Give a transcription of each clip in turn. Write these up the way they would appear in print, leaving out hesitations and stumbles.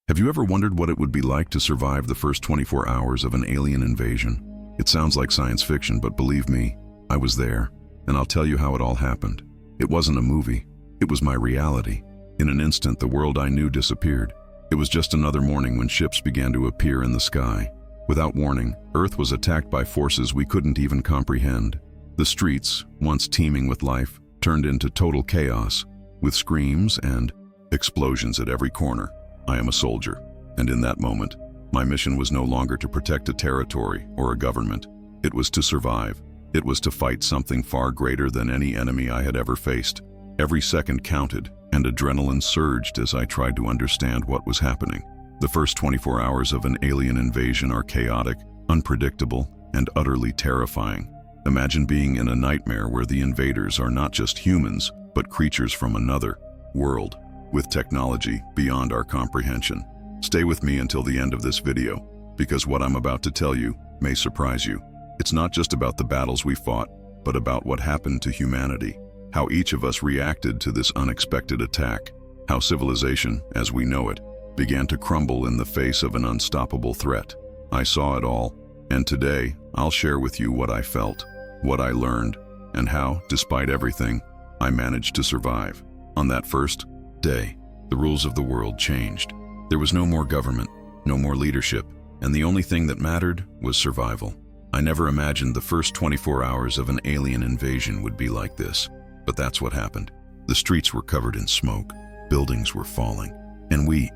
Have you ever wondered what it would be like to survive the first 24 hours of an alien invasion? It sounds like science fiction, but believe me, I was there, and I'll tell you how it all happened. It wasn't a movie. It was my reality. In an instant, the world I knew disappeared. It was just another morning when ships began to appear in the sky. Without warning, Earth was attacked by forces we couldn't even comprehend. The streets, once teeming with life, turned into total chaos, with screams and explosions at every corner. I am a soldier, and in that moment, my mission was no longer to protect a territory or a government. It was to survive. It was to fight something far greater than any enemy I had ever faced. Every second counted, and adrenaline surged as I tried to understand what was happening. The first 24 hours of an alien invasion are chaotic, unpredictable, and utterly terrifying. Imagine being in a nightmare where the invaders are not just humans, but creatures from another world, with technology beyond our comprehension. Stay with me until the end of this video, because what I'm about to tell you may surprise you. It's not just about the battles we fought, but about what happened to humanity, how each of us reacted to this unexpected attack, how civilization, as we know it, began to crumble in the face of an unstoppable threat. I saw it all, and today I'll share with you what I felt, what I learned, and how, despite everything, I managed to survive. On that first day, the rules of the world changed. There was no more government, no more leadership, and the only thing that mattered was survival. I never imagined the first 24 hours of an alien invasion would be like this, but that's what happened. The streets were covered in smoke, buildings were falling, and we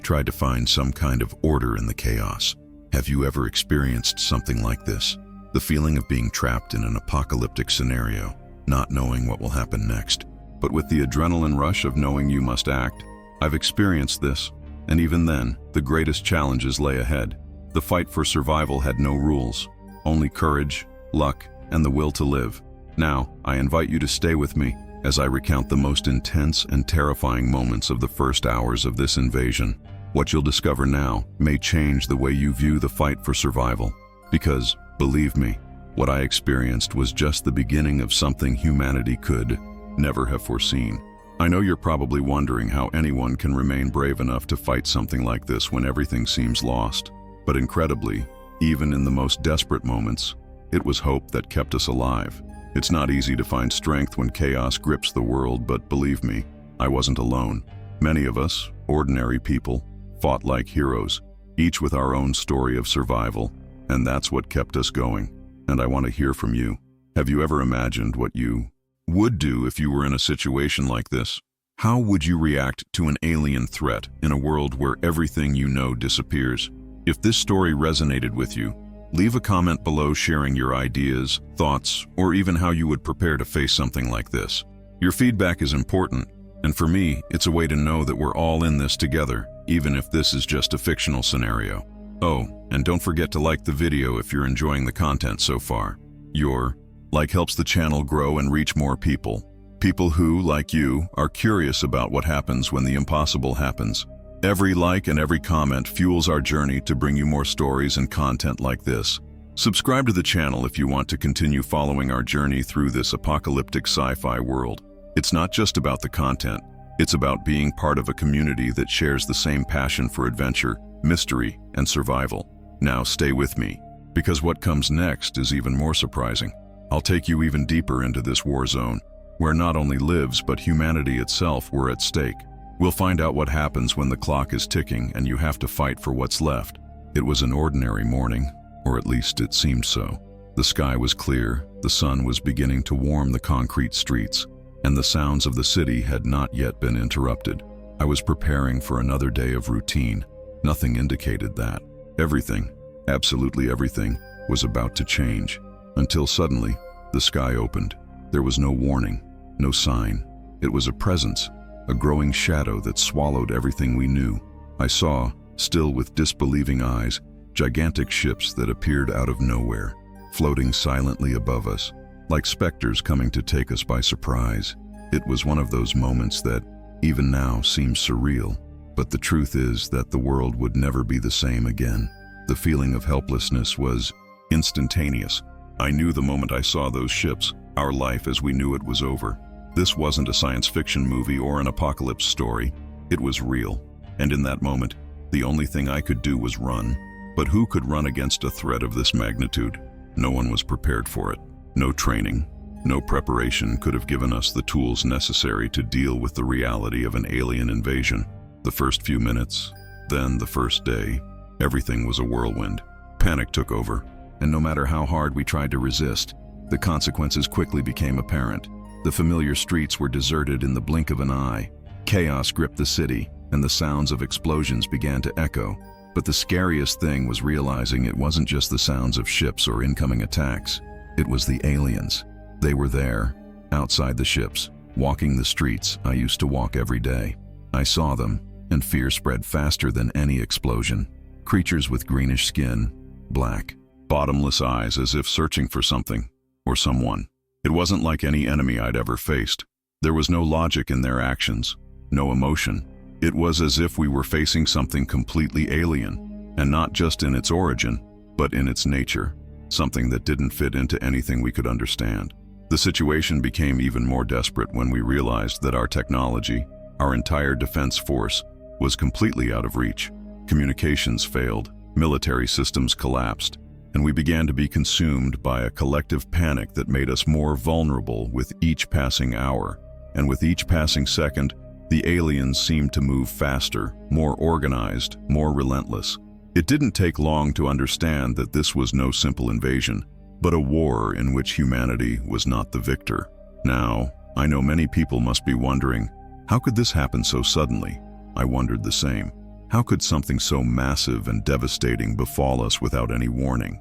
tried to find some kind of order in the chaos. Have you ever experienced something like this? The feeling of being trapped in an apocalyptic scenario, not knowing what will happen next. But with the adrenaline rush of knowing you must act, I've experienced this, and even then, the greatest challenges lay ahead. The fight for survival had no rules, only courage, luck, and the will to live. Now, I invite you to stay with me as I recount the most intense and terrifying moments of the first hours of this invasion. What you'll discover now may change the way you view the fight for survival, because, believe me, what I experienced was just the beginning of something humanity could never have foreseen. I know you're probably wondering how anyone can remain brave enough to fight something like this when everything seems lost. But incredibly, even in the most desperate moments, it was hope that kept us alive. It's not easy to find strength when chaos grips the world, but believe me, I wasn't alone. Many of us, ordinary people, fought like heroes, each with our own story of survival, and that's what kept us going. And I want to hear from you. Have you ever imagined what you would do if you were in a situation like this? How would you react to an alien threat in a world where everything you know disappears? If this story resonated with you, leave a comment below sharing your ideas, thoughts, or even how you would prepare to face something like this. Your feedback is important, and for me, it's a way to know that we're all in this together, even if this is just a fictional scenario. Oh, and don't forget to like the video if you're enjoying the content so far. Your like helps the channel grow and reach more people. People who, like you, are curious about what happens when the impossible happens. Every like and every comment fuels our journey to bring you more stories and content like this. Subscribe to the channel if you want to continue following our journey through this apocalyptic sci-fi world. It's not just about the content, it's about being part of a community that shares the same passion for adventure, mystery, and survival. Now stay with me, because what comes next is even more surprising. I'll take you even deeper into this war zone, where not only lives but humanity itself were at stake. We'll find out what happens when the clock is ticking and you have to fight for what's left. It was an ordinary morning, or at least it seemed so. The sky was clear, the sun was beginning to warm the concrete streets, and the sounds of the city had not yet been interrupted. I was preparing for another day of routine. Nothing indicated that. Everything, absolutely everything, was about to change. Until suddenly, the sky opened. There was no warning, no sign. It was a presence, a growing shadow that swallowed everything we knew. I saw, still with disbelieving eyes, gigantic ships that appeared out of nowhere, floating silently above us, like specters coming to take us by surprise. It was one of those moments that, even now, seems surreal, but the truth is that the world would never be the same again. The feeling of helplessness was instantaneous. I knew the moment I saw those ships, our life as we knew it was over. This wasn't a science fiction movie or an apocalypse story. It was real. And in that moment, the only thing I could do was run. But who could run against a threat of this magnitude? No one was prepared for it. No training, no preparation could have given us the tools necessary to deal with the reality of an alien invasion. The first few minutes, then the first day, everything was a whirlwind. Panic took over, and no matter how hard we tried to resist, the consequences quickly became apparent. The familiar streets were deserted in the blink of an eye. Chaos gripped the city, and the sounds of explosions began to echo. But the scariest thing was realizing it wasn't just the sounds of ships or incoming attacks. It was the aliens. They were there, outside the ships, walking the streets I used to walk every day. I saw them, and fear spread faster than any explosion. Creatures with greenish skin, black, bottomless eyes as if searching for something or someone. It wasn't like any enemy I'd ever faced. There was no logic in their actions, no emotion. It was as if we were facing something completely alien, and not just in its origin, but in its nature, something that didn't fit into anything we could understand. The situation became even more desperate when we realized that our technology, our entire defense force, was completely out of reach. Communications failed, military systems collapsed, and we began to be consumed by a collective panic that made us more vulnerable with each passing hour. And with each passing second, the aliens seemed to move faster, more organized, more relentless. It didn't take long to understand that this was no simple invasion, but a war in which humanity was not the victor. Now, I know many people must be wondering, how could this happen so suddenly? I wondered the same. How could something so massive and devastating befall us without any warning?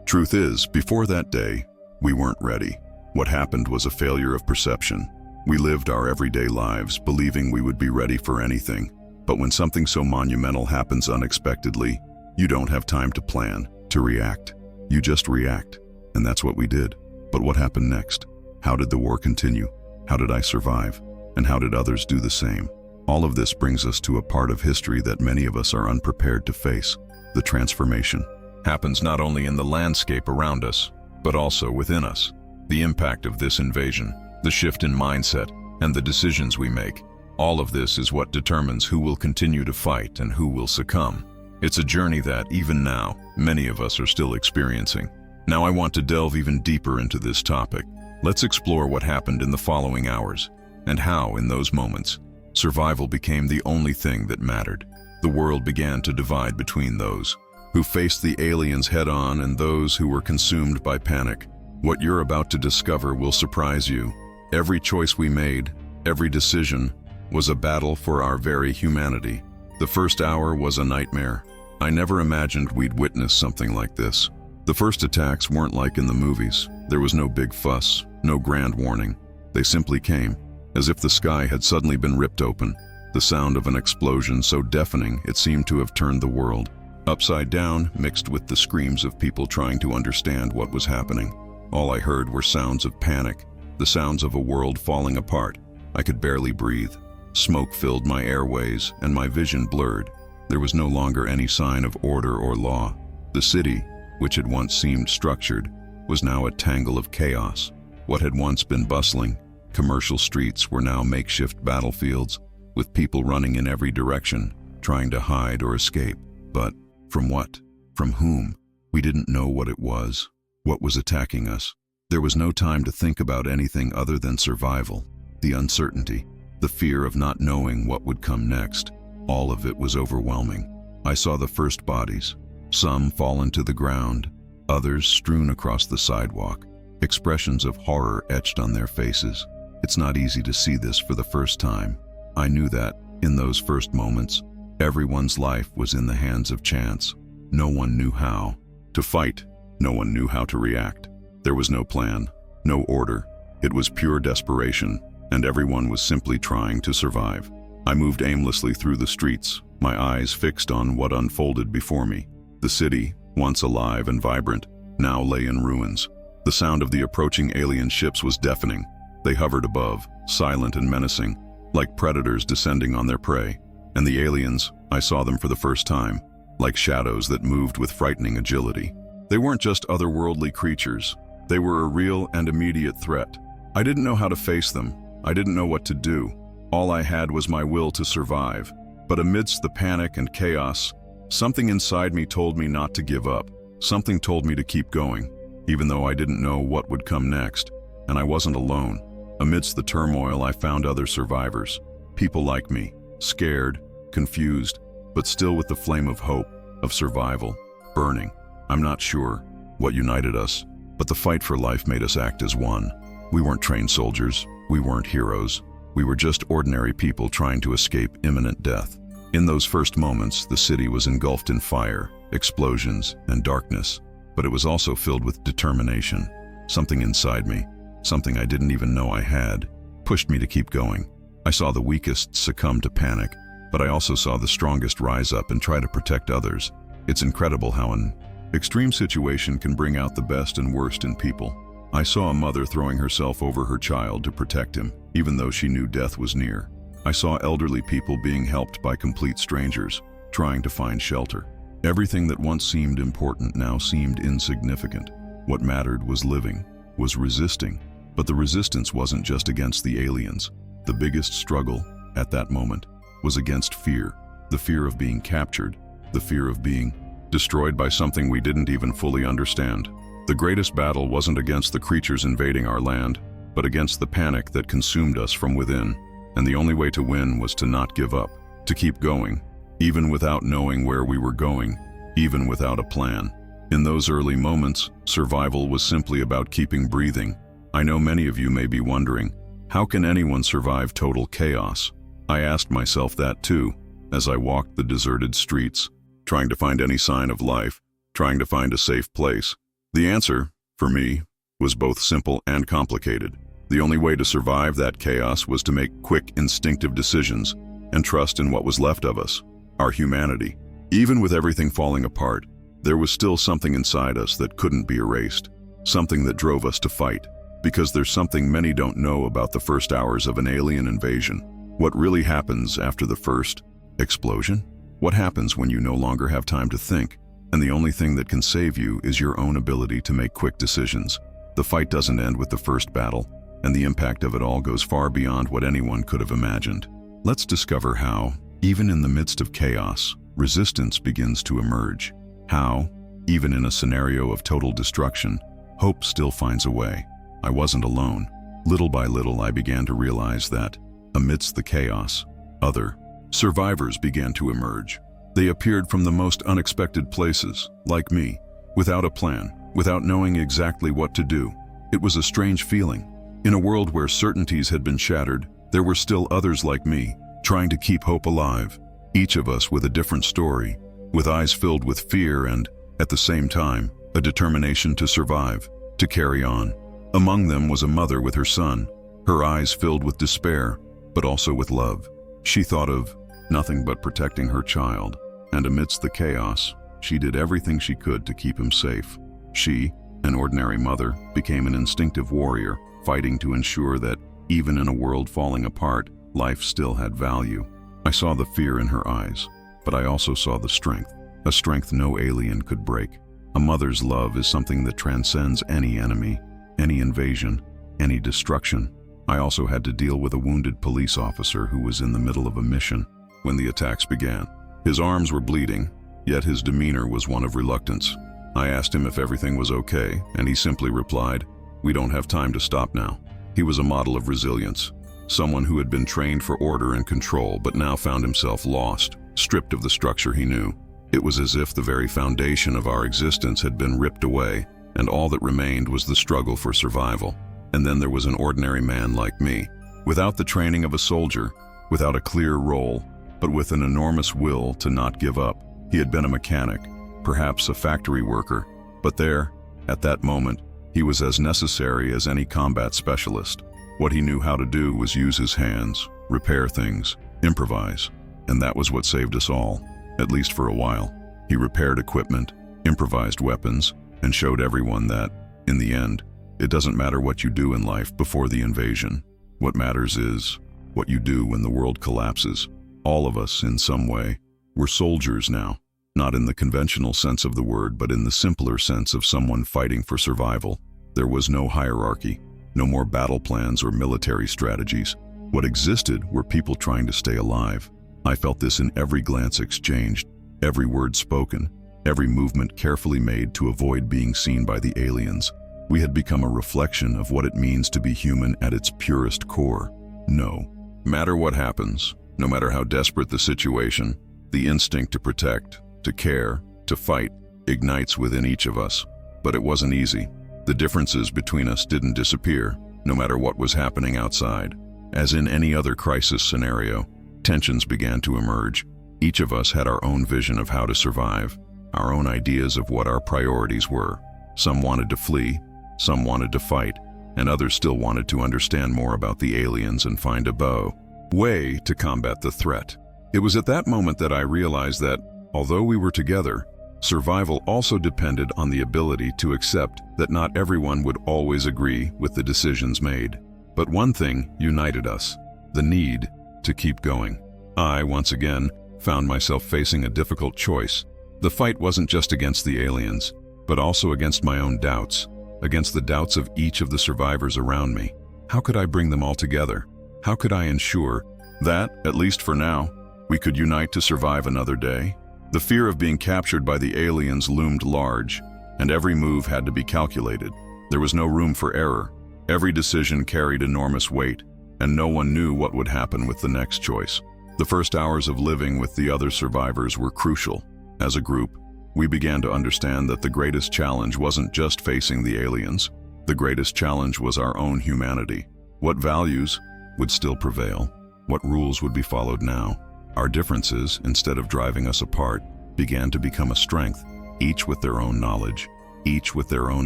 Truth is, before that day, we weren't ready. What happened was a failure of perception. We lived our everyday lives believing we would be ready for anything. But when something so monumental happens unexpectedly, you don't have time to plan, to react. You just react. And that's what we did. But what happened next? How did the war continue? How did I survive? And how did others do the same? All of this brings us to a part of history that many of us are unprepared to face. The transformation happens not only in the landscape around us, but also within us. The impact of this invasion, the shift in mindset, and the decisions we make, all of this is what determines who will continue to fight and who will succumb. It's a journey that, even now, many of us are still experiencing. Now I want to delve even deeper into this topic. Let's explore what happened in the following hours, and how, in those moments, survival became the only thing that mattered. The world began to divide between those who faced the aliens head-on and those who were consumed by panic. What you're about to discover will surprise you. Every choice we made, every decision, was a battle for our very humanity. The first hour was a nightmare. I never imagined we'd witness something like this. The first attacks weren't like in the movies. There was no big fuss, no grand warning. They simply came, as if the sky had suddenly been ripped open. The sound of an explosion so deafening it seemed to have turned the world upside down, mixed with the screams of people trying to understand what was happening. All I heard were sounds of panic, the sounds of a world falling apart. I could barely breathe. Smoke filled my airways, and my vision blurred. There was no longer any sign of order or law. The city, which had once seemed structured, was now a tangle of chaos. What had once been bustling, commercial streets were now makeshift battlefields, with people running in every direction, trying to hide or escape. But from what? From whom? We didn't know what it was, what was attacking us. There was no time to think about anything other than survival. The uncertainty, the fear of not knowing what would come next, all of it was overwhelming. I saw the first bodies, some fallen to the ground, others strewn across the sidewalk, expressions of horror etched on their faces. It's not easy to see this for the first time. I knew that, in those first moments, everyone's life was in the hands of chance. No one knew how to fight. No one knew how to react. There was no plan, no order. It was pure desperation, and everyone was simply trying to survive. I moved aimlessly through the streets, my eyes fixed on what unfolded before me. The city, once alive and vibrant, now lay in ruins. The sound of the approaching alien ships was deafening. They hovered above, silent and menacing, like predators descending on their prey. And the aliens, I saw them for the first time, like shadows that moved with frightening agility. They weren't just otherworldly creatures. They were a real and immediate threat. I didn't know how to face them. I didn't know what to do. All I had was my will to survive. But amidst the panic and chaos, something inside me told me not to give up. Something told me to keep going, even though I didn't know what would come next. And I wasn't alone. Amidst the turmoil, I found other survivors. People like me, scared, confused, but still with the flame of hope, of survival, burning. I'm not sure what united us, but the fight for life made us act as one. We weren't trained soldiers. We weren't heroes. We were just ordinary people trying to escape imminent death. In those first moments, the city was engulfed in fire, explosions, and darkness, but it was also filled with determination. Something inside me, something I didn't even know I had, pushed me to keep going. I saw the weakest succumb to panic, but I also saw the strongest rise up and try to protect others. It's incredible how an extreme situation can bring out the best and worst in people. I saw a mother throwing herself over her child to protect him, even though she knew death was near. I saw elderly people being helped by complete strangers, trying to find shelter. Everything that once seemed important now seemed insignificant. What mattered was living, was resisting. But the resistance wasn't just against the aliens. The biggest struggle, at that moment, was against fear. The fear of being captured, the fear of being destroyed by something we didn't even fully understand. The greatest battle wasn't against the creatures invading our land, but against the panic that consumed us from within. And the only way to win was to not give up, to keep going, even without knowing where we were going, even without a plan. In those early moments, survival was simply about keeping breathing. I know many of you may be wondering, how can anyone survive total chaos? I asked myself that too, as I walked the deserted streets, trying to find any sign of life, trying to find a safe place. The answer, for me, was both simple and complicated. The only way to survive that chaos was to make quick, instinctive decisions and trust in what was left of us, our humanity. Even with everything falling apart, there was still something inside us that couldn't be erased, something that drove us to fight. Because there's something many don't know about the first hours of an alien invasion. What really happens after the first explosion? What happens when you no longer have time to think, and the only thing that can save you is your own ability to make quick decisions? The fight doesn't end with the first battle, and the impact of it all goes far beyond what anyone could have imagined. Let's discover how, even in the midst of chaos, resistance begins to emerge. How, even in a scenario of total destruction, hope still finds a way. I wasn't alone. Little by little, I began to realize that, amidst the chaos, other survivors began to emerge. They appeared from the most unexpected places, like me, without a plan, without knowing exactly what to do. It was a strange feeling. In a world where certainties had been shattered, there were still others like me, trying to keep hope alive. Each of us with a different story, with eyes filled with fear and, at the same time, a determination to survive, to carry on. Among them was a mother with her son, her eyes filled with despair, but also with love. She thought of nothing but protecting her child, and amidst the chaos, she did everything she could to keep him safe. She, an ordinary mother, became an instinctive warrior, fighting to ensure that, even in a world falling apart, life still had value. I saw the fear in her eyes, but I also saw the strength, a strength no alien could break. A mother's love is something that transcends any enemy, any invasion, any destruction. I also had to deal with a wounded police officer who was in the middle of a mission when the attacks began. His arms were bleeding, yet his demeanor was one of reluctance. I asked him if everything was okay, and he simply replied, "We don't have time to stop now." He was a model of resilience, someone who had been trained for order and control but now found himself lost, stripped of the structure he knew. It was as if the very foundation of our existence had been ripped away, and all that remained was the struggle for survival. And then there was an ordinary man like me, without the training of a soldier, without a clear role, but with an enormous will to not give up. He had been a mechanic, perhaps a factory worker, but there, at that moment, he was as necessary as any combat specialist. What he knew how to do was use his hands, repair things, improvise, and that was what saved us all, at least for a while. He repaired equipment, improvised weapons, and showed everyone that, in the end, it doesn't matter what you do in life before the invasion. What matters is what you do when the world collapses. All of us, in some way, were soldiers now, not in the conventional sense of the word, but in the simpler sense of someone fighting for survival. There was no hierarchy, no more battle plans or military strategies. What existed were people trying to stay alive. I felt this in every glance exchanged, every word spoken, every movement carefully made to avoid being seen by the aliens. We had become a reflection of what it means to be human at its purest core. No matter what happens, no matter how desperate the situation, the instinct to protect, to care, to fight ignites within each of us. But it wasn't easy. The differences between us didn't disappear, no matter what was happening outside. As in any other crisis scenario, tensions began to emerge. Each of us had our own vision of how to survive, our own ideas of what our priorities were. Some wanted to flee, some wanted to fight, and others still wanted to understand more about the aliens and find a way to combat the threat. It was at that moment that I realized that, although we were together, survival also depended on the ability to accept that not everyone would always agree with the decisions made. But one thing united us: the need to keep going. I, once again, found myself facing a difficult choice. The fight wasn't just against the aliens, but also against my own doubts, against the doubts of each of the survivors around me. How could I bring them all together? How could I ensure that, at least for now, we could unite to survive another day? The fear of being captured by the aliens loomed large, and every move had to be calculated. There was no room for error. Every decision carried enormous weight, and no one knew what would happen with the next choice. The first hours of living with the other survivors were crucial. As a group, we began to understand that the greatest challenge wasn't just facing the aliens. The greatest challenge was our own humanity. What values would still prevail? What rules would be followed now? Our differences, instead of driving us apart, began to become a strength, each with their own knowledge, each with their own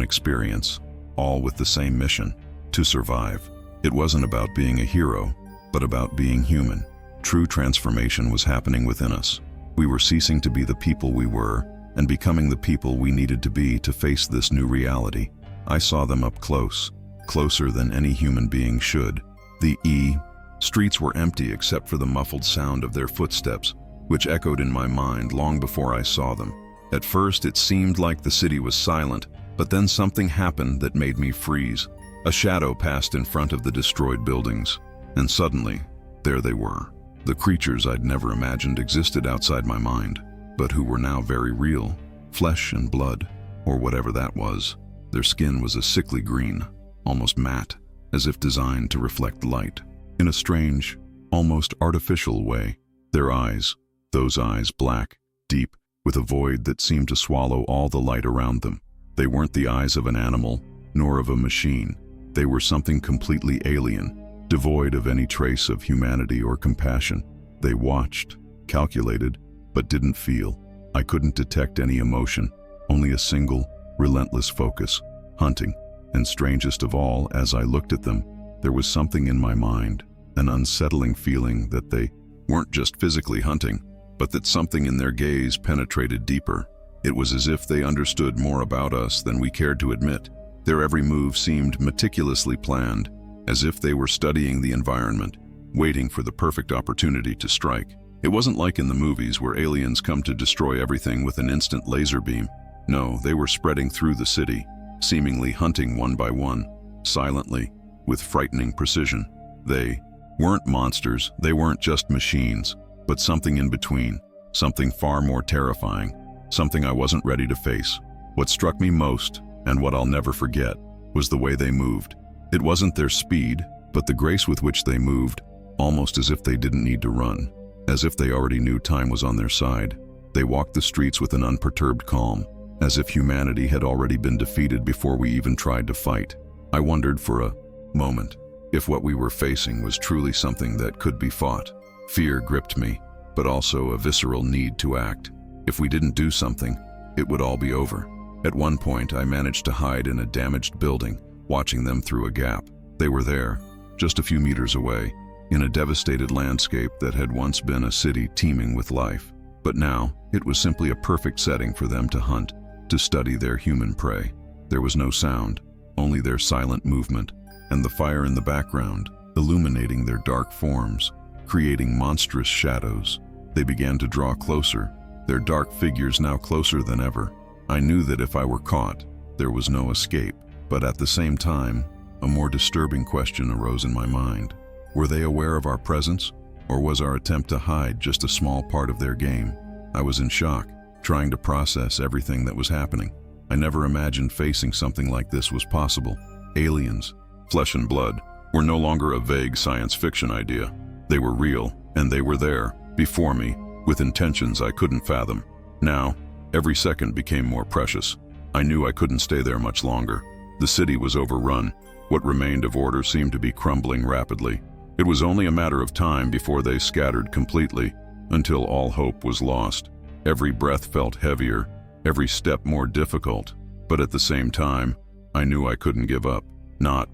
experience, all with the same mission: to survive. It wasn't about being a hero, but about being human. True transformation was happening within us. We were ceasing to be the people we were and becoming the people we needed to be to face this new reality. I saw them up close, closer than any human being should. The streets were empty except for the muffled sound of their footsteps, which echoed in my mind long before I saw them. At first, it seemed like the city was silent, but then something happened that made me freeze. A shadow passed in front of the destroyed buildings, and suddenly, there they were. The creatures I'd never imagined existed outside my mind, but who were now very real, flesh and blood, or whatever that was. Their skin was a sickly green, almost matte, as if designed to reflect light. In a strange, almost artificial way, their eyes, those eyes black, deep, with a void that seemed to swallow all the light around them. They weren't the eyes of an animal, nor of a machine. They were something completely alien, devoid of any trace of humanity or compassion. They watched, calculated, but didn't feel. I couldn't detect any emotion, only a single, relentless focus, hunting. And strangest of all, as I looked at them, there was something in my mind, an unsettling feeling that they weren't just physically hunting, but that something in their gaze penetrated deeper. It was as if they understood more about us than we cared to admit. Their every move seemed meticulously planned, as if they were studying the environment, waiting for the perfect opportunity to strike. It wasn't like in the movies where aliens come to destroy everything with an instant laser beam. No, they were spreading through the city, seemingly hunting one by one, silently, with frightening precision. They weren't monsters, they weren't just machines, but something in between, something far more terrifying, something I wasn't ready to face. What struck me most, and what I'll never forget, was the way they moved. It wasn't their speed, but the grace with which they moved, almost as if they didn't need to run, as if they already knew time was on their side. They walked the streets with an unperturbed calm, as if humanity had already been defeated before we even tried to fight. I wondered for a moment if what we were facing was truly something that could be fought. Fear gripped me, but also a visceral need to act. If we didn't do something, it would all be over. At one point, I managed to hide in a damaged building, watching them through a gap. They were there, just a few meters away, in a devastated landscape that had once been a city teeming with life. But now, it was simply a perfect setting for them to hunt, to study their human prey. There was no sound, only their silent movement, and the fire in the background, illuminating their dark forms, creating monstrous shadows. They began to draw closer, their dark figures now closer than ever. I knew that if I were caught, there was no escape, but at the same time, a more disturbing question arose in my mind. Were they aware of our presence? Or was our attempt to hide just a small part of their game? I was in shock, trying to process everything that was happening. I never imagined facing something like this was possible. Aliens, flesh and blood, were no longer a vague science fiction idea. They were real, and they were there, before me, with intentions I couldn't fathom. Now, every second became more precious. I knew I couldn't stay there much longer. The city was overrun. What remained of order seemed to be crumbling rapidly. It was only a matter of time before they scattered completely, until all hope was lost. Every breath felt heavier, every step more difficult, but at the same time, I knew I couldn't give up. Not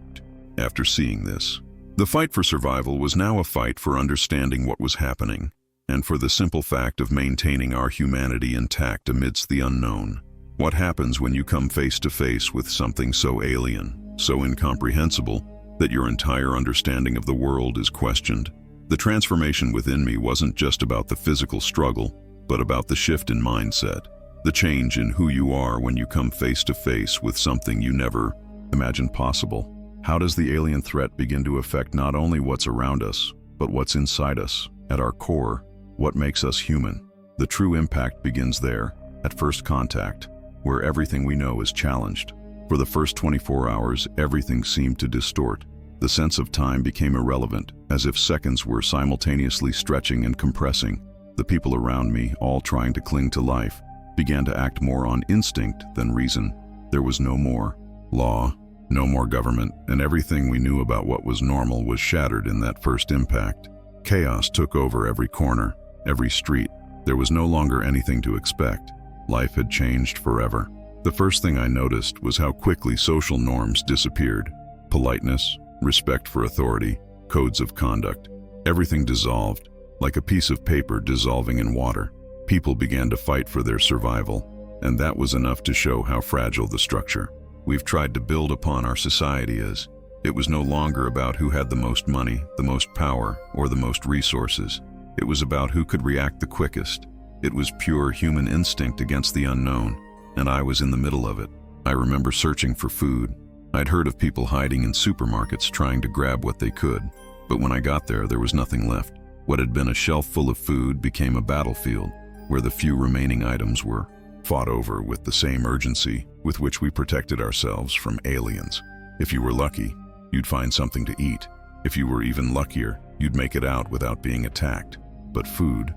after seeing this. The fight for survival was now a fight for understanding what was happening, and for the simple fact of maintaining our humanity intact amidst the unknown. What happens when you come face to face with something so alien, so incomprehensible, that your entire understanding of the world is questioned? The transformation within me wasn't just about the physical struggle, but about the shift in mindset, the change in who you are when you come face to face with something you never imagined possible. How does the alien threat begin to affect not only what's around us, but what's inside us? At our core, what makes us human? The true impact begins there, at first contact, where everything we know is challenged. For the first 24 hours, everything seemed to distort. The sense of time became irrelevant, as if seconds were simultaneously stretching and compressing. The people around me, all trying to cling to life, began to act more on instinct than reason. There was no more law, no more government, and everything we knew about what was normal was shattered in that first impact. Chaos took over every corner, every street. There was no longer anything to expect. Life had changed forever. The first thing I noticed was how quickly social norms disappeared. Politeness, respect for authority, codes of conduct. Everything dissolved, like a piece of paper dissolving in water. People began to fight for their survival, and that was enough to show how fragile the structure we've tried to build upon our society is. It was no longer about who had the most money, the most power, or the most resources. It was about who could react the quickest. It was pure human instinct against the unknown, and I was in the middle of it. I remember searching for food. I'd heard of people hiding in supermarkets trying to grab what they could, but when I got there, there was nothing left. What had been a shelf full of food became a battlefield, where the few remaining items were fought over with the same urgency with which we protected ourselves from aliens. If you were lucky, you'd find something to eat. If you were even luckier, you'd make it out without being attacked. But food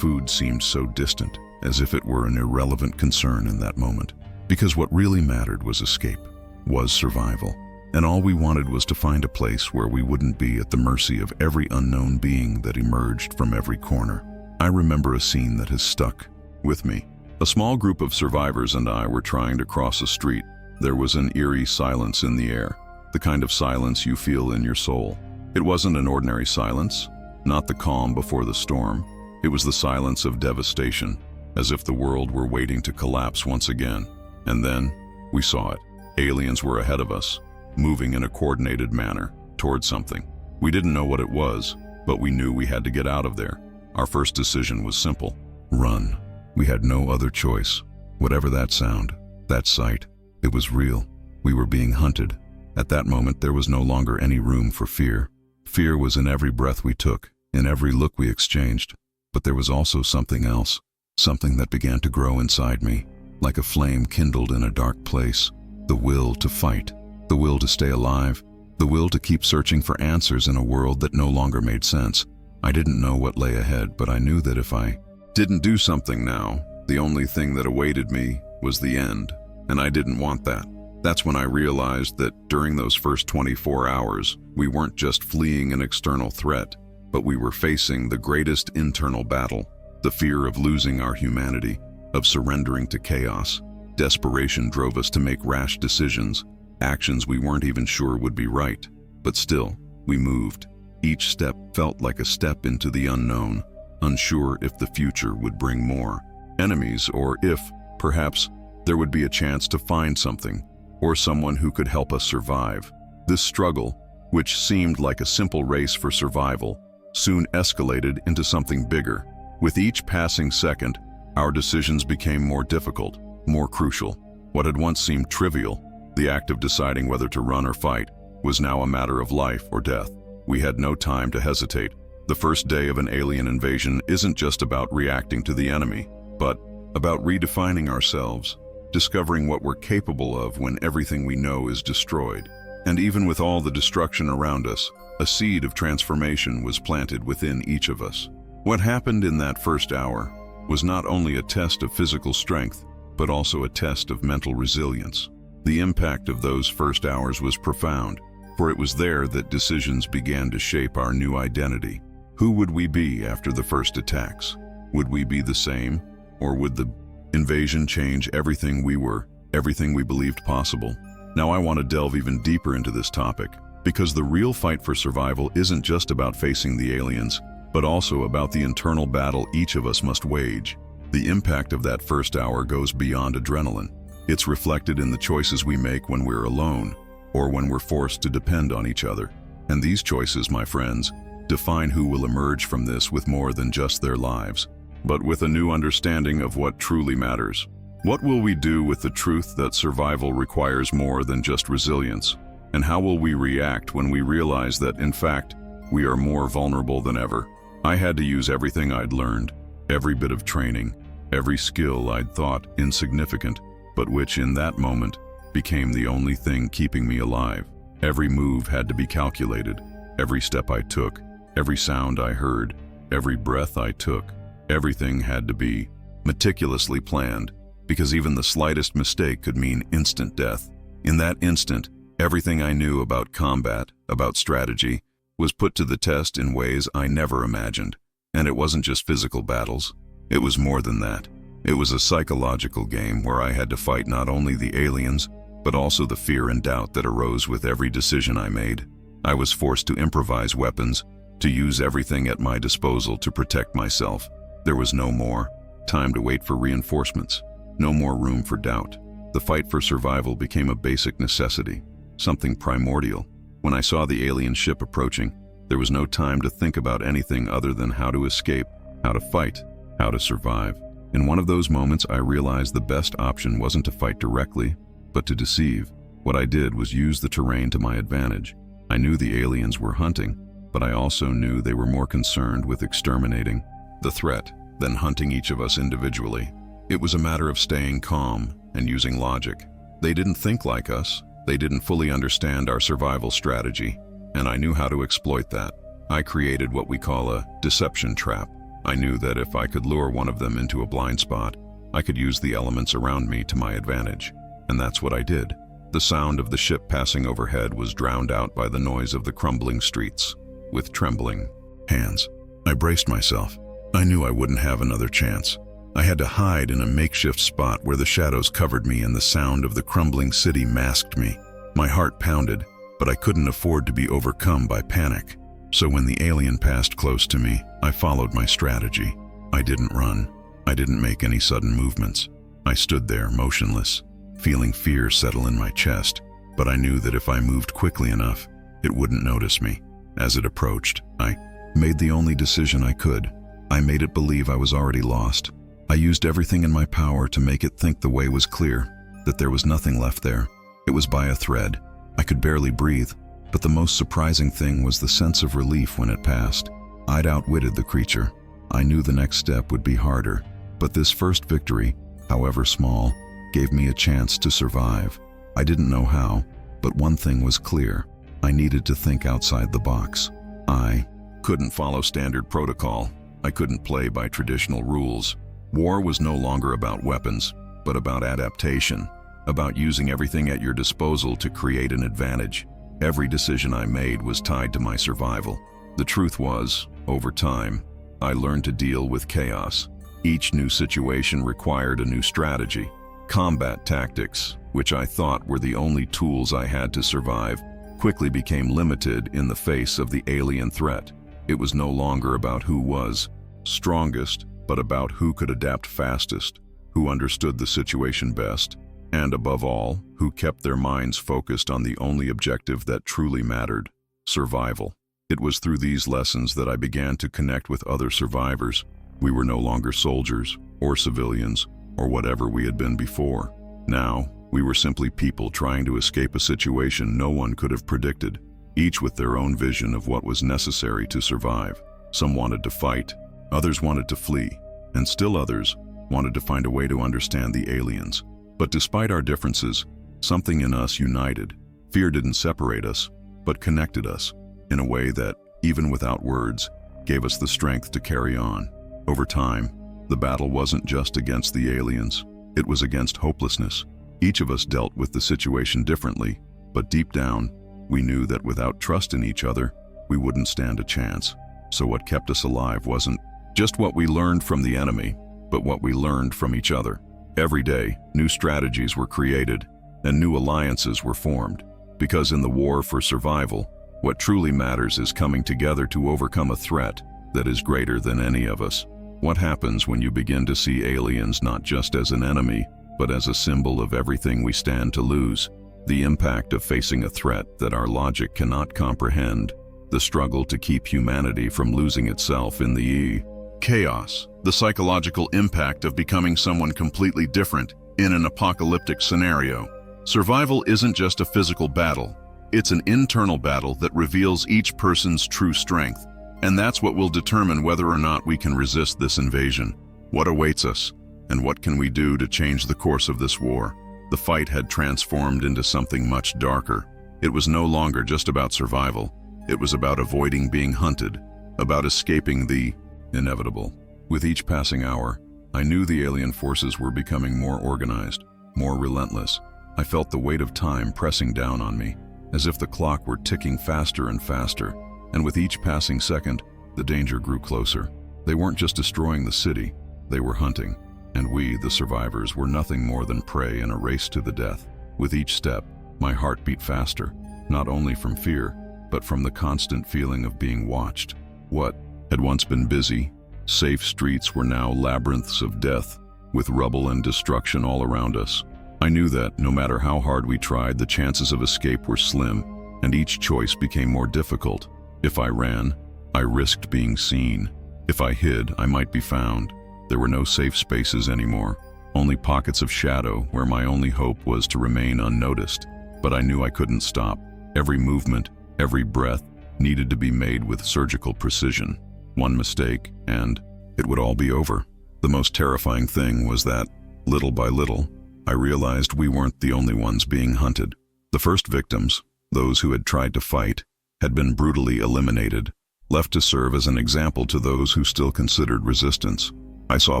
seemed so distant, as if it were an irrelevant concern in that moment. Because what really mattered was escape, was survival. And all we wanted was to find a place where we wouldn't be at the mercy of every unknown being that emerged from every corner. I remember a scene that has stuck with me. A small group of survivors and I were trying to cross a street. There was an eerie silence in the air, the kind of silence you feel in your soul. It wasn't an ordinary silence, not the calm before the storm. It was the silence of devastation, as if the world were waiting to collapse once again. And then, we saw it. Aliens were ahead of us, moving in a coordinated manner towards something. We didn't know what it was, but we knew we had to get out of there. Our first decision was simple: run. We had no other choice. Whatever that sound, that sight, it was real. We were being hunted. At that moment, there was no longer any room for fear. Fear was in every breath we took, in every look we exchanged. But there was also something else, something that began to grow inside me, like a flame kindled in a dark place. The will to fight, the will to stay alive, the will to keep searching for answers in a world that no longer made sense. I didn't know what lay ahead, but I knew that if I didn't do something now, the only thing that awaited me was the end, and I didn't want that. That's when I realized that during those first 24 hours, we weren't just fleeing an external threat, but we were facing the greatest internal battle, the fear of losing our humanity, of surrendering to chaos. Desperation drove us to make rash decisions, actions we weren't even sure would be right. But still, we moved. Each step felt like a step into the unknown, unsure if the future would bring more enemies, or if, perhaps, there would be a chance to find something, or someone who could help us survive. This struggle, which seemed like a simple race for survival, soon escalated into something bigger. With each passing second, our decisions became more difficult, more crucial. What had once seemed trivial, the act of deciding whether to run or fight, was now a matter of life or death. We had no time to hesitate. The first day of an alien invasion isn't just about reacting to the enemy, but about redefining ourselves, discovering what we're capable of when everything we know is destroyed. And even with all the destruction around us, a seed of transformation was planted within each of us. What happened in that first hour was not only a test of physical strength, but also a test of mental resilience. The impact of those first hours was profound, for it was there that decisions began to shape our new identity. Who would we be after the first attacks? Would we be the same, or would the invasion change everything we were, everything we believed possible? Now I want to delve even deeper into this topic, because the real fight for survival isn't just about facing the aliens, but also about the internal battle each of us must wage. The impact of that first hour goes beyond adrenaline. It's reflected in the choices we make when we're alone, or when we're forced to depend on each other. And these choices, my friends, define who will emerge from this with more than just their lives, but with a new understanding of what truly matters. What will we do with the truth that survival requires more than just resilience? And how will we react when we realize that, in fact, we are more vulnerable than ever? I had to use everything I'd learned, every bit of training, every skill I'd thought insignificant, but which in that moment became the only thing keeping me alive. Every move had to be calculated, every step I took, every sound I heard, every breath I took, everything had to be meticulously planned, because even the slightest mistake could mean instant death. In that instant, everything I knew about combat, about strategy, was put to the test in ways I never imagined. And it wasn't just physical battles. It was more than that. It was a psychological game where I had to fight not only the aliens, but also the fear and doubt that arose with every decision I made. I was forced to improvise weapons, to use everything at my disposal to protect myself. There was no more time to wait for reinforcements, no more room for doubt. The fight for survival became a basic necessity, something primordial. When I saw the alien ship approaching, there was no time to think about anything other than how to escape, how to fight, how to survive. In one of those moments, I realized the best option wasn't to fight directly, but to deceive. What I did was use the terrain to my advantage. I knew the aliens were hunting, but I also knew they were more concerned with exterminating the threat than hunting each of us individually. It was a matter of staying calm and using logic. They didn't think like us. They didn't fully understand our survival strategy, and I knew how to exploit that. I created what we call a deception trap. I knew that if I could lure one of them into a blind spot, I could use the elements around me to my advantage. And that's what I did. The sound of the ship passing overhead was drowned out by the noise of the crumbling streets. With trembling hands, I braced myself. I knew I wouldn't have another chance. I had to hide in a makeshift spot where the shadows covered me and the sound of the crumbling city masked me. My heart pounded, but I couldn't afford to be overcome by panic. So when the alien passed close to me, I followed my strategy. I didn't run. I didn't make any sudden movements. I stood there, motionless, feeling fear settle in my chest, but I knew that if I moved quickly enough, it wouldn't notice me. As it approached, I made the only decision I could. I made it believe I was already lost. I used everything in my power to make it think the way was clear, that there was nothing left there. It was by a thread. I could barely breathe, but the most surprising thing was the sense of relief when it passed. I'd outwitted the creature. I knew the next step would be harder, but this first victory, however small, gave me a chance to survive. I didn't know how, but one thing was clear. I needed to think outside the box. I couldn't follow standard protocol. I couldn't play by traditional rules. War was no longer about weapons, but about adaptation, about using everything at your disposal to create an advantage. Every decision I made was tied to my survival. The truth was, over time, I learned to deal with chaos. Each new situation required a new strategy. Combat tactics, which I thought were the only tools I had to survive, quickly became limited in the face of the alien threat. It was no longer about who was strongest, but about who could adapt fastest, who understood the situation best, and above all, who kept their minds focused on the only objective that truly mattered: survival. It was through these lessons that I began to connect with other survivors. We were no longer soldiers, or civilians, or whatever we had been before. Now, we were simply people trying to escape a situation no one could have predicted, each with their own vision of what was necessary to survive. Some wanted to fight, others wanted to flee, and still others wanted to find a way to understand the aliens. But despite our differences, something in us united. Fear didn't separate us, but connected us in a way that, even without words, gave us the strength to carry on. Over time, the battle wasn't just against the aliens, it was against hopelessness. Each of us dealt with the situation differently, but deep down, we knew that without trust in each other, we wouldn't stand a chance. So what kept us alive wasn't just what we learned from the enemy, but what we learned from each other. Every day, new strategies were created, and new alliances were formed. Because in the war for survival, what truly matters is coming together to overcome a threat that is greater than any of us. What happens when you begin to see aliens not just as an enemy, but as a symbol of everything we stand to lose? The impact of facing a threat that our logic cannot comprehend, the struggle to keep humanity from losing itself in the chaos, the psychological impact of becoming someone completely different in an apocalyptic scenario. Survival isn't just a physical battle, it's an internal battle that reveals each person's true strength. And that's what will determine whether or not we can resist this invasion. What awaits us, and what can we do to change the course of this war? The fight had transformed into something much darker. It was no longer just about survival. It was about avoiding being hunted, about escaping the inevitable. With each passing hour, I knew the alien forces were becoming more organized, more relentless. I felt the weight of time pressing down on me, as if the clock were ticking faster and faster. And with each passing second, the danger grew closer. They weren't just destroying the city, they were hunting. And we, the survivors, were nothing more than prey in a race to the death. With each step, my heart beat faster, not only from fear, but from the constant feeling of being watched. What had once been busy, safe streets were now labyrinths of death, with rubble and destruction all around us. I knew that, no matter how hard we tried, the chances of escape were slim, and each choice became more difficult. If I ran, I risked being seen. If I hid, I might be found. There were no safe spaces anymore, only pockets of shadow where my only hope was to remain unnoticed. But I knew I couldn't stop. Every movement, every breath, needed to be made with surgical precision. One mistake, and it would all be over. The most terrifying thing was that, little by little, I realized we weren't the only ones being hunted. The first victims, those who had tried to fight, had been brutally eliminated, left to serve as an example to those who still considered resistance. I saw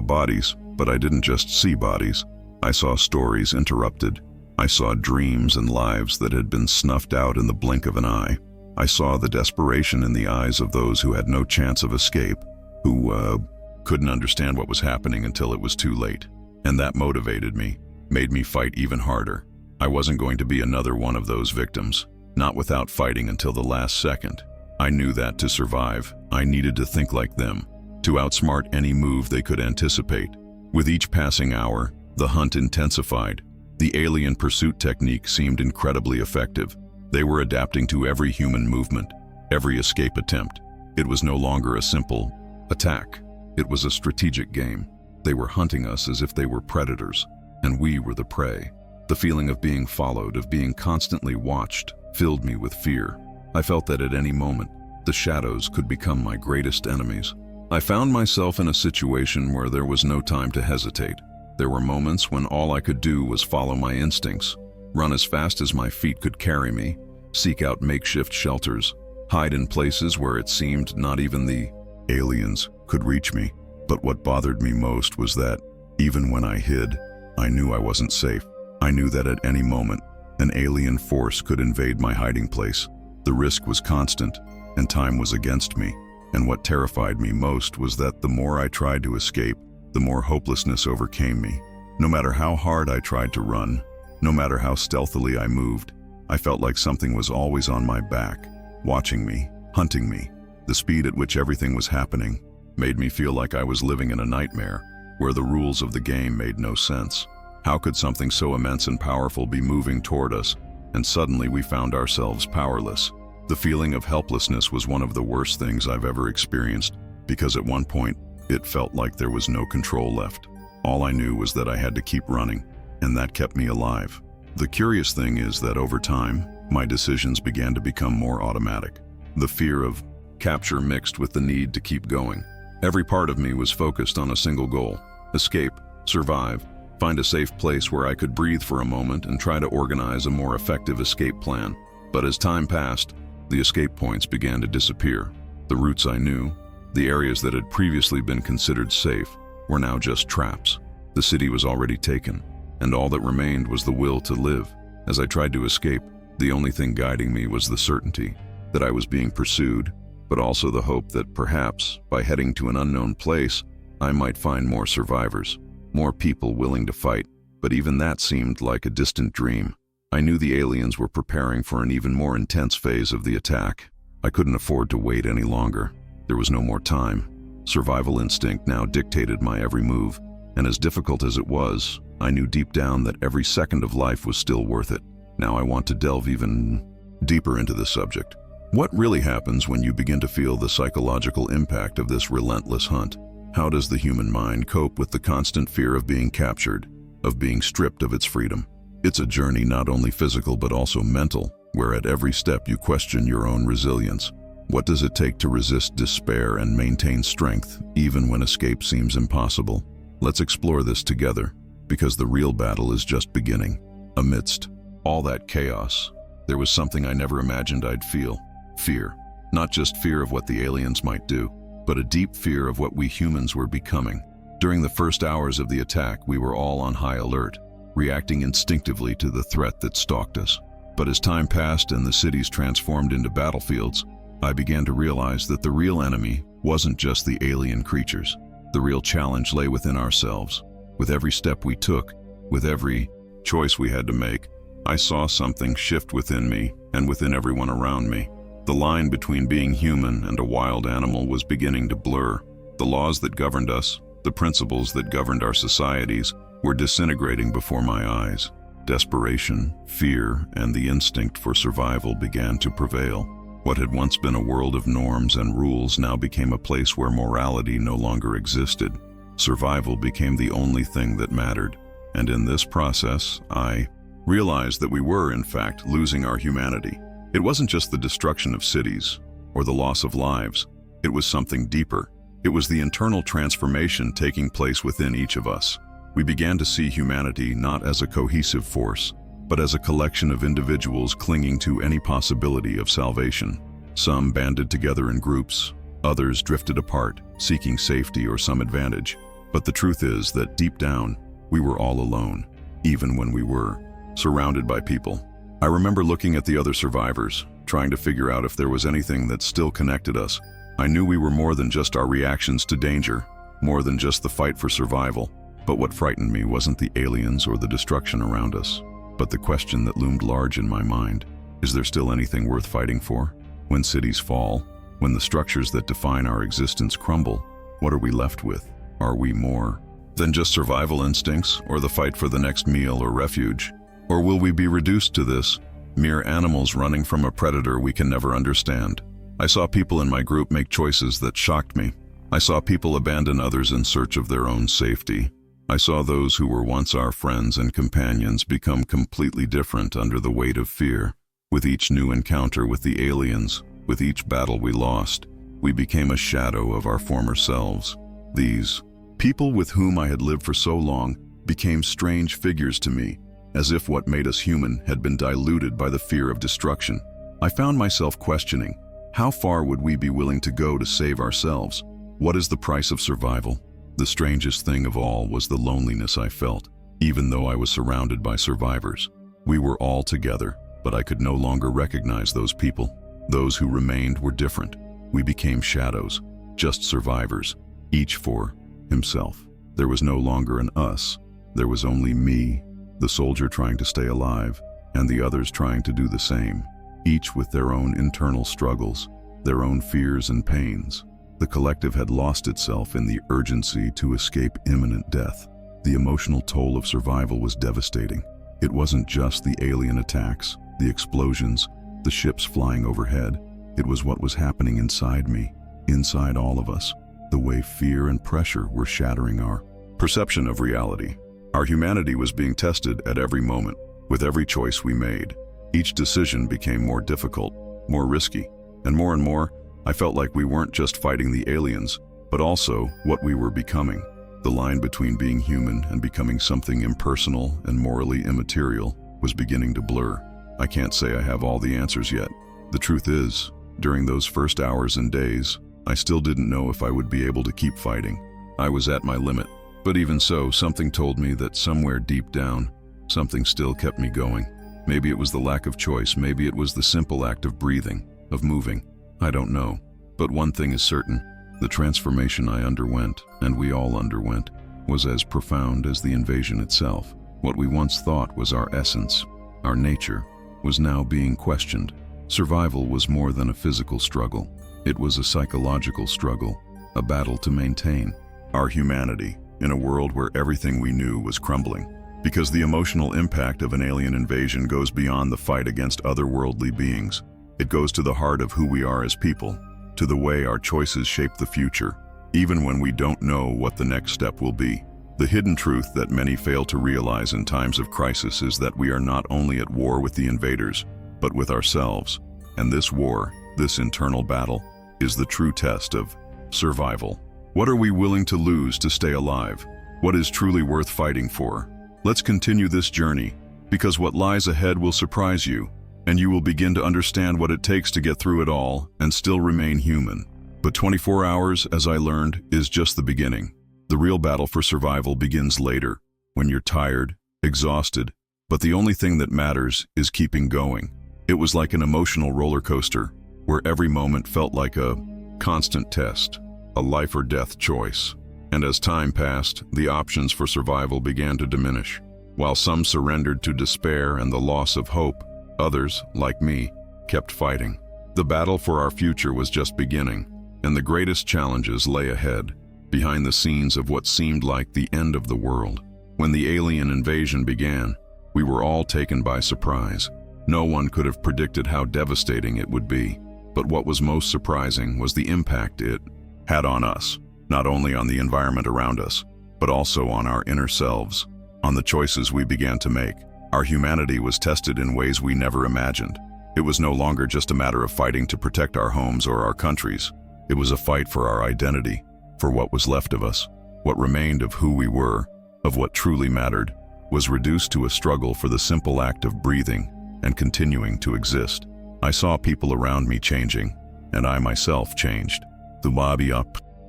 bodies, but I didn't just see bodies. I saw stories interrupted. I saw dreams and lives that had been snuffed out in the blink of an eye. I saw the desperation in the eyes of those who had no chance of escape, who couldn't understand what was happening until it was too late. And that motivated me, made me fight even harder. I wasn't going to be another one of those victims, not without fighting until the last second. I knew that to survive, I needed to think like them, to outsmart any move they could anticipate. With each passing hour, the hunt intensified. The alien pursuit technique seemed incredibly effective. They were adapting to every human movement, every escape attempt. It was no longer a simple attack. It was a strategic game. They were hunting us as if they were predators, and we were the prey. The feeling of being followed, of being constantly watched, filled me with fear. I felt that at any moment, the shadows could become my greatest enemies. I found myself in a situation where there was no time to hesitate. There were moments when all I could do was follow my instincts, run as fast as my feet could carry me, seek out makeshift shelters, hide in places where it seemed not even the aliens could reach me. But what bothered me most was that, even when I hid, I knew I wasn't safe. I knew that at any moment, an alien force could invade my hiding place. The risk was constant, and time was against me. And what terrified me most was that the more I tried to escape, the more hopelessness overcame me. No matter how hard I tried to run, no matter how stealthily I moved, I felt like something was always on my back, watching me, hunting me. The speed at which everything was happening made me feel like I was living in a nightmare, where the rules of the game made no sense. How could something so immense and powerful be moving toward us, and suddenly we found ourselves powerless? The feeling of helplessness was one of the worst things I've ever experienced, because at one point, it felt like there was no control left. All I knew was that I had to keep running, and that kept me alive. The curious thing is that over time, my decisions began to become more automatic. The fear of capture mixed with the need to keep going. Every part of me was focused on a single goal: escape, survive, find a safe place where I could breathe for a moment and try to organize a more effective escape plan. But as time passed, the escape points began to disappear. The routes I knew, the areas that had previously been considered safe, were now just traps. The city was already taken, and all that remained was the will to live. As I tried to escape, the only thing guiding me was the certainty that I was being pursued, but also the hope that perhaps, by heading to an unknown place, I might find more survivors, more people willing to fight. But even that seemed like a distant dream. I knew the aliens were preparing for an even more intense phase of the attack. I couldn't afford to wait any longer. There was no more time. Survival instinct now dictated my every move, and as difficult as it was, I knew deep down that every second of life was still worth it. Now I want to delve even deeper into the subject. What really happens when you begin to feel the psychological impact of this relentless hunt? How does the human mind cope with the constant fear of being captured, of being stripped of its freedom? It's a journey not only physical but also mental, where at every step you question your own resilience. What does it take to resist despair and maintain strength, even when escape seems impossible? Let's explore this together, because the real battle is just beginning. Amidst all that chaos, there was something I never imagined I'd feel: fear. Not just fear of what the aliens might do, but a deep fear of what we humans were becoming. During the first hours of the attack, we were all on high alert, reacting instinctively to the threat that stalked us. But as time passed and the cities transformed into battlefields, I began to realize that the real enemy wasn't just the alien creatures. The real challenge lay within ourselves. With every step we took, with every choice we had to make, I saw something shift within me and within everyone around me. The line between being human and a wild animal was beginning to blur. The laws that governed us, the principles that governed our societies, were disintegrating before my eyes. Desperation, fear, and the instinct for survival began to prevail. What had once been a world of norms and rules now became a place where morality no longer existed. Survival became the only thing that mattered. And in this process, I realized that we were, in fact, losing our humanity. It wasn't just the destruction of cities or the loss of lives. It was something deeper. It was the internal transformation taking place within each of us. We began to see humanity not as a cohesive force, but as a collection of individuals clinging to any possibility of salvation. Some banded together in groups, others drifted apart, seeking safety or some advantage. But the truth is that deep down, we were all alone, even when we were surrounded by people. I remember looking at the other survivors, trying to figure out if there was anything that still connected us. I knew we were more than just our reactions to danger, more than just the fight for survival. But what frightened me wasn't the aliens or the destruction around us, but the question that loomed large in my mind: is there still anything worth fighting for? When cities fall, when the structures that define our existence crumble, what are we left with? Are we more than just survival instincts or the fight for the next meal or refuge? Or will we be reduced to this, mere animals running from a predator we can never understand? I saw people in my group make choices that shocked me. I saw people abandon others in search of their own safety. I saw those who were once our friends and companions become completely different under the weight of fear. With each new encounter with the aliens, with each battle we lost, we became a shadow of our former selves. These people with whom I had lived for so long became strange figures to me, as if what made us human had been diluted by the fear of destruction. I found myself questioning, how far would we be willing to go to save ourselves? What is the price of survival? The strangest thing of all was the loneliness I felt, even though I was surrounded by survivors. We were all together, but I could no longer recognize those people. Those who remained were different. We became shadows, just survivors, each for himself. There was no longer an us. There was only me, the soldier trying to stay alive, and the others trying to do the same, each with their own internal struggles, their own fears and pains. The collective had lost itself in the urgency to escape imminent death. The emotional toll of survival was devastating. It wasn't just the alien attacks, the explosions, the ships flying overhead. It was what was happening inside me, inside all of us, the way fear and pressure were shattering our perception of reality. Our humanity was being tested at every moment. With every choice we made, each decision became more difficult, more risky, and more, I felt like we weren't just fighting the aliens, but also what we were becoming. The line between being human and becoming something impersonal and morally immaterial was beginning to blur. I can't say I have all the answers yet. The truth is, during those first hours and days, I still didn't know if I would be able to keep fighting. I was at my limit. But even so, something told me that somewhere deep down, something still kept me going. Maybe it was the lack of choice, maybe it was the simple act of breathing, of moving. I don't know. But one thing is certain, the transformation I underwent, and we all underwent, was as profound as the invasion itself. What we once thought was our essence, our nature, was now being questioned. Survival was more than a physical struggle. It was a psychological struggle, a battle to maintain our humanity in a world where everything we knew was crumbling. Because the emotional impact of an alien invasion goes beyond the fight against otherworldly beings. It goes to the heart of who we are as people, to the way our choices shape the future, even when we don't know what the next step will be. The hidden truth that many fail to realize in times of crisis is that we are not only at war with the invaders, but with ourselves. And this war, this internal battle, is the true test of survival. What are we willing to lose to stay alive? What is truly worth fighting for? Let's continue this journey, because what lies ahead will surprise you, and you will begin to understand what it takes to get through it all and still remain human. But 24 hours, as I learned, is just the beginning. The real battle for survival begins later, when you're tired, exhausted, but the only thing that matters is keeping going. It was like an emotional roller coaster, where every moment felt like a constant test, a life or death choice. And as time passed, the options for survival began to diminish. While some surrendered to despair and the loss of hope, others, like me, kept fighting. The battle for our future was just beginning, and the greatest challenges lay ahead, behind the scenes of what seemed like the end of the world. When the alien invasion began, we were all taken by surprise. No one could have predicted how devastating it would be. But what was most surprising was the impact it had on us, not only on the environment around us, but also on our inner selves, on the choices we began to make. Our humanity was tested in ways we never imagined. It was no longer just a matter of fighting to protect our homes or our countries. It was a fight for our identity, for what was left of us. What remained of who we were, of what truly mattered, was reduced to a struggle for the simple act of breathing and continuing to exist. I saw people around me changing, and I myself changed. The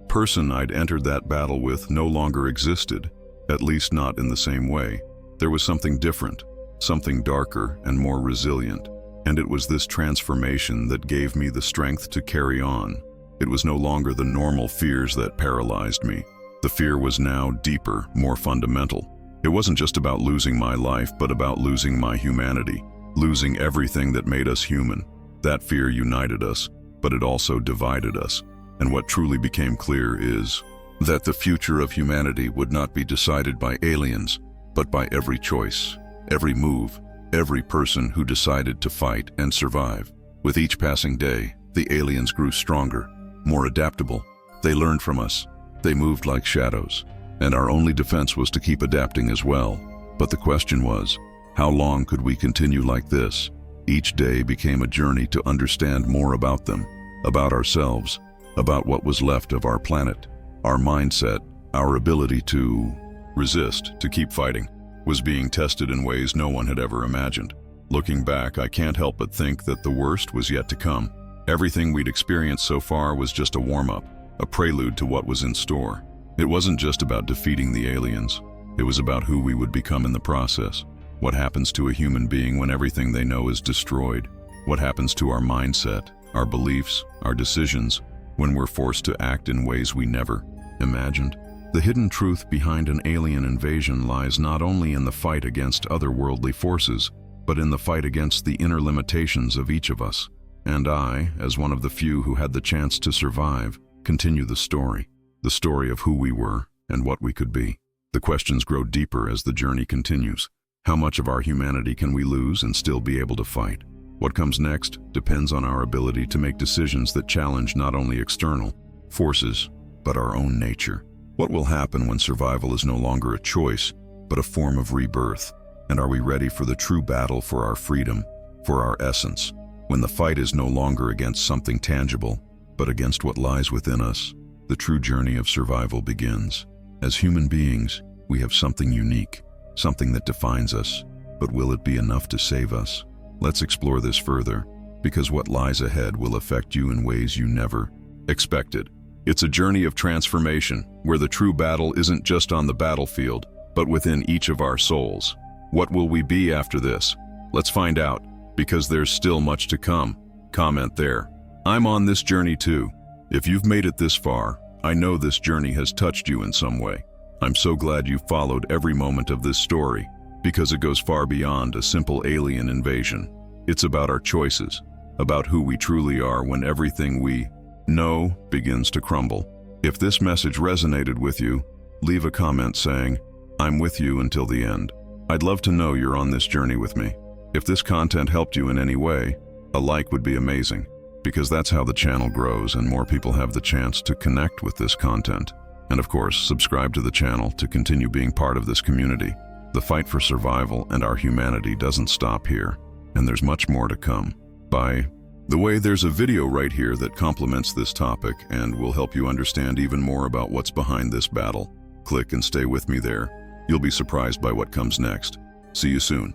person I'd entered that battle with no longer existed, at least not in the same way. There was something different, something darker and more resilient, and it was this transformation that gave me the strength to carry on. It was no longer the normal fears that paralyzed me. The fear was now deeper, more fundamental. It wasn't just about losing my life, but about losing my humanity, losing everything that made us human. That fear united us, but it also divided us. And what truly became clear is that the future of humanity would not be decided by aliens, but by every choice, every move, every person who decided to fight and survive. With each passing day, the aliens grew stronger, more adaptable. They learned from us. They moved like shadows, and our only defense was to keep adapting as well. But the question was, how long could we continue like this? Each day became a journey to understand more about them, about ourselves, about what was left of our planet. Our mindset, our ability to resist, to keep fighting, was being tested in ways no one had ever imagined. Looking back, I can't help but think that the worst was yet to come. Everything we'd experienced so far was just a warm-up, a prelude to what was in store. It wasn't just about defeating the aliens. It was about who we would become in the process. What happens to a human being when everything they know is destroyed? What happens to our mindset, our beliefs, our decisions, when we're forced to act in ways we never imagined? The hidden truth behind an alien invasion lies not only in the fight against otherworldly forces, but in the fight against the inner limitations of each of us. And I, as one of the few who had the chance to survive, continue the story of who we were and what we could be. The questions grow deeper as the journey continues. How much of our humanity can we lose and still be able to fight? What comes next depends on our ability to make decisions that challenge not only external forces, but our own nature. What will happen when survival is no longer a choice, but a form of rebirth? And are we ready for the true battle for our freedom, for our essence? When the fight is no longer against something tangible, but against what lies within us, the true journey of survival begins. As human beings, we have something unique, something that defines us, but will it be enough to save us? Let's explore this further, because what lies ahead will affect you in ways you never expected. It's a journey of transformation, where the true battle isn't just on the battlefield, but within each of our souls. What will we be after this? Let's find out, because there's still much to come. Comment there. I'm on this journey too. If you've made it this far, I know this journey has touched you in some way. I'm so glad you followed every moment of this story, because it goes far beyond a simple alien invasion. It's about our choices, about who we truly are when everything we know begins to crumble. If this message resonated with you, leave a comment saying, "I'm with you until the end." I'd love to know you're on this journey with me. If this content helped you in any way, a like would be amazing, because that's how the channel grows and more people have the chance to connect with this content. And of course, subscribe to the channel to continue being part of this community. The fight for survival and our humanity doesn't stop here, and there's much more to come. By the way, there's a video right here that complements this topic and will help you understand even more about what's behind this battle. Click and stay with me there. You'll be surprised by what comes next. See you soon.